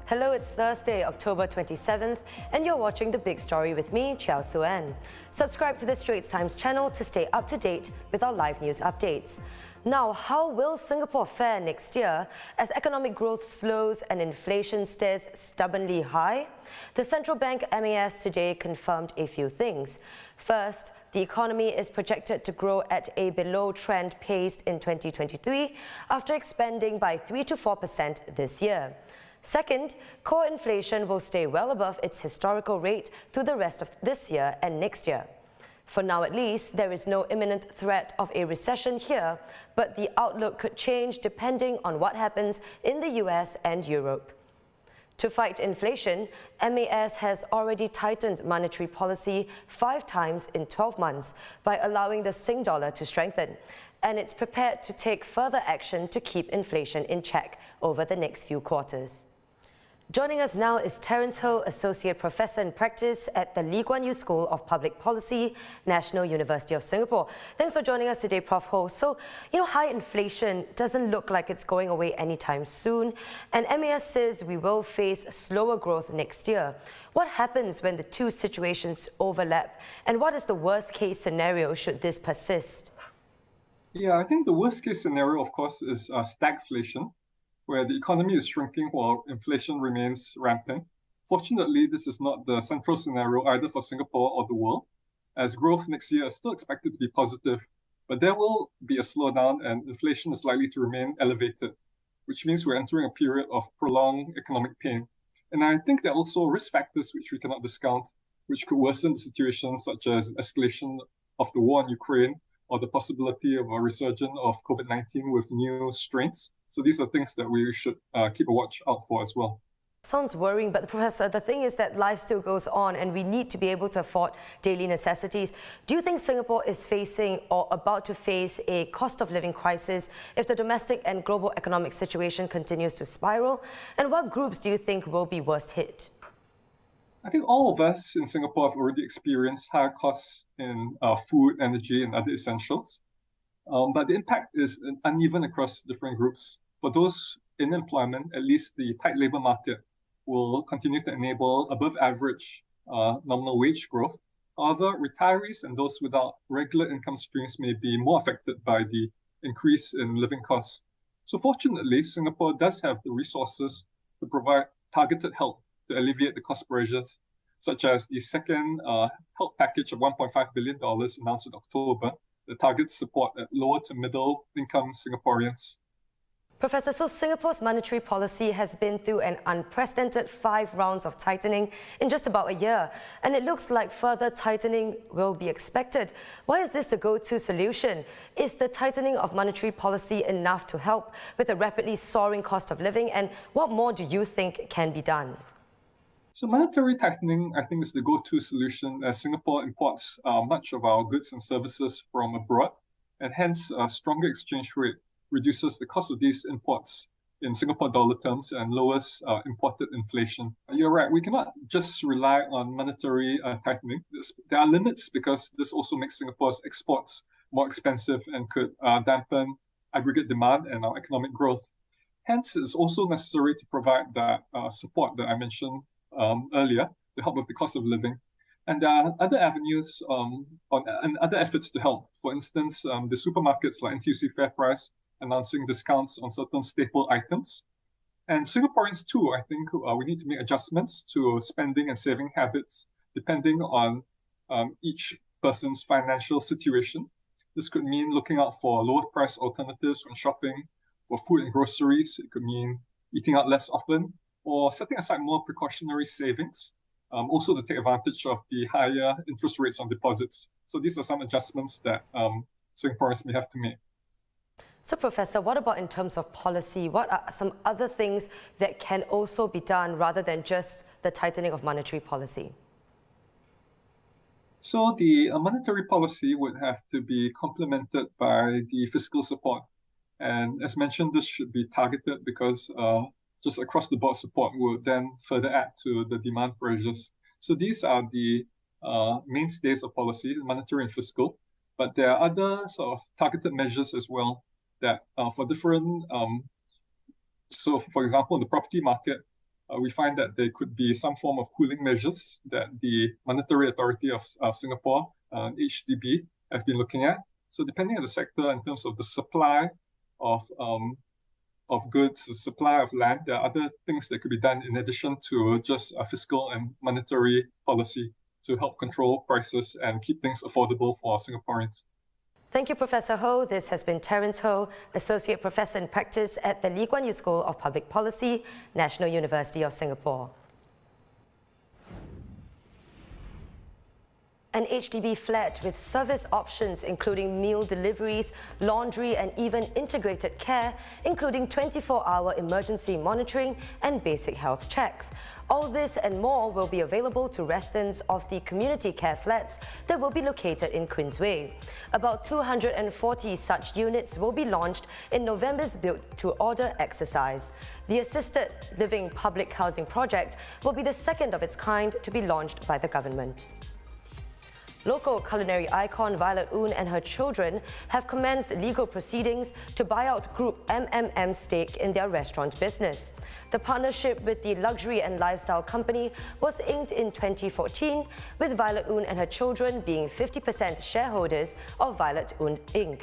Hello, it's Thursday, October 27th, and you're watching The Big Story with me, Chiao Suen. Subscribe to the Straits Times channel to stay up to date with our live news updates. Now, how will Singapore fare next year as economic growth slows and inflation stays stubbornly high? The central bank MAS today confirmed a few things. First, the economy is projected to grow at a below-trend pace in 2023 after expanding by 3 to 4% this year. Second, core inflation will stay well above its historical rate through the rest of this year and next year. For now at least, there is no imminent threat of a recession here, but the outlook could change depending on what happens in the US and Europe. To fight inflation, MAS has already tightened monetary policy 5 times in 12 months by allowing the Sing dollar to strengthen, and it's prepared to take further action to keep inflation in check over the next few quarters. Joining us now is Terence Ho, Associate Professor in Practice at the Lee Kuan Yew School of Public Policy, National University of Singapore. Thanks for joining us today, Prof. Ho. So, high inflation doesn't look like it's going away anytime soon, and MAS says we will face slower growth next year. What happens when the two situations overlap, and what is the worst-case scenario should this persist? Yeah, I think the worst-case scenario, of course, is stagflation, where the economy is shrinking while inflation remains rampant. Fortunately, this is not the central scenario either for Singapore or the world, as growth next year is still expected to be positive, but there will be a slowdown and inflation is likely to remain elevated, which means we're entering a period of prolonged economic pain. And I think there are also risk factors which we cannot discount, which could worsen the situation, such as escalation of the war in Ukraine or the possibility of a resurgence of COVID-19 with new strains. So these are things that we should keep a watch out for as well. Sounds worrying, but Professor, the thing is that life still goes on and we need to be able to afford daily necessities. Do you think Singapore is facing or about to face a cost of living crisis if the domestic and global economic situation continues to spiral? And what groups do you think will be worst hit? I think all of us in Singapore have already experienced higher costs in food, energy, and other essentials. But the impact is uneven across different groups. For those in employment, at least the tight labor market will continue to enable above average nominal wage growth. However, retirees and those without regular income streams may be more affected by the increase in living costs. So fortunately, Singapore does have the resources to provide targeted help to alleviate the cost pressures, such as the second help package of $1.5 billion announced in October, that targets support at lower to middle income Singaporeans. Professor, so Singapore's monetary policy has been through an unprecedented 5 rounds of tightening in just about a year, and it looks like further tightening will be expected. Why is this the go-to solution? Is the tightening of monetary policy enough to help with a rapidly soaring cost of living, and what more do you think can be done? So monetary tightening, I think, is the go-to solution as Singapore imports much of our goods and services from abroad, and hence a stronger exchange rate reduces the cost of these imports in Singapore dollar terms and lowers imported inflation. You're right, we cannot just rely on monetary tightening. There are limits because this also makes Singapore's exports more expensive and could dampen aggregate demand and our economic growth. Hence, it's also necessary to provide that support that I mentioned earlier to help with the cost of living. And there are other avenues and other efforts to help. For instance, the supermarkets like NTUC FairPrice announcing discounts on certain staple items. And Singaporeans too, I think we need to make adjustments to spending and saving habits depending on each person's financial situation. This could mean looking out for lower price alternatives when shopping. For food and groceries, it could mean eating out less often, or setting aside more precautionary savings, also to take advantage of the higher interest rates on deposits. So these are some adjustments that Singaporeans may have to make. So, Professor, what about in terms of policy? What are some other things that can also be done rather than just the tightening of monetary policy? So the monetary policy would have to be complemented by the fiscal support. And as mentioned, this should be targeted because just across the board support will then further add to the demand pressures. So these are the mainstays of policy, monetary and fiscal, but there are other sort of targeted measures as well that for different, so for example, in the property market, we find that there could be some form of cooling measures that the Monetary Authority of Singapore, HDB, have been looking at. So depending on the sector, in terms of the supply of goods, the supply of land, there are other things that could be done in addition to just a fiscal and monetary policy to help control prices and keep things affordable for Singaporeans. Thank you, Professor Ho. This has been Terence Ho, Associate Professor in Practice at the Lee Kuan Yew School of Public Policy, National University of Singapore. An HDB flat with service options including meal deliveries, laundry and even integrated care, including 24-hour emergency monitoring and basic health checks. All this and more will be available to residents of the community care flats that will be located in Queensway. About 240 such units will be launched in November's build-to-order exercise. The assisted living public housing project will be the second of its kind to be launched by the government. Local culinary icon Violet Oon and her children have commenced legal proceedings to buy out Group MMM's stake in their restaurant business. The partnership with the luxury and lifestyle company was inked in 2014, with Violet Oon and her children being 50% shareholders of Violet Oon Inc.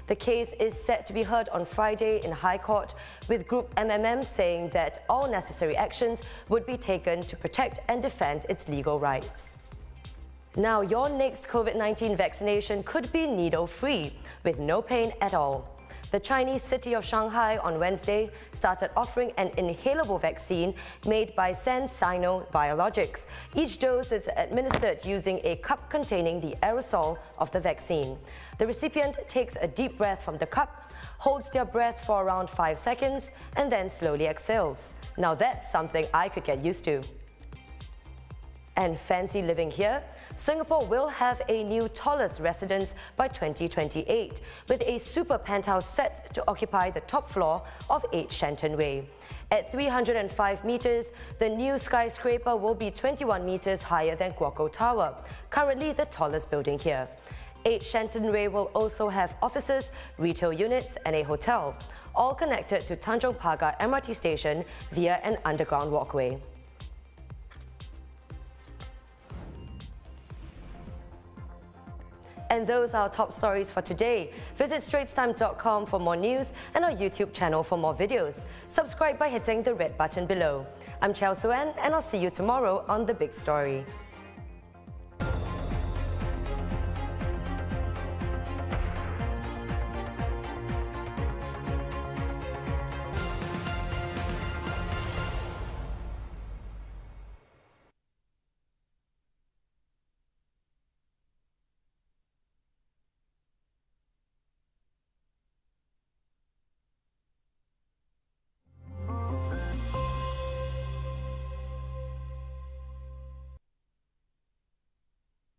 The case is set to be heard on Friday in High Court, with Group MMM saying that all necessary actions would be taken to protect and defend its legal rights. Now, your next COVID-19 vaccination could be needle-free, with no pain at all. The Chinese city of Shanghai on Wednesday started offering an inhalable vaccine made by CanSino Biologics. Each dose is administered using a cup containing the aerosol of the vaccine. The recipient takes a deep breath from the cup, holds their breath for around 5 seconds, and then slowly exhales. Now that's something I could get used to. And fancy living here? Singapore will have a new tallest residence by 2028, with a super penthouse set to occupy the top floor of 8 Shenton Way. At 305 metres, the new skyscraper will be 21 metres higher than Guoco Tower, currently the tallest building here. 8 Shenton Way will also have offices, retail units and a hotel, all connected to Tanjong Pagar MRT station via an underground walkway. And those are our top stories for today. Visit straitstimes.com for more news and our YouTube channel for more videos. Subscribe by hitting the red button below. I'm Chao Suen and I'll see you tomorrow on The Big Story.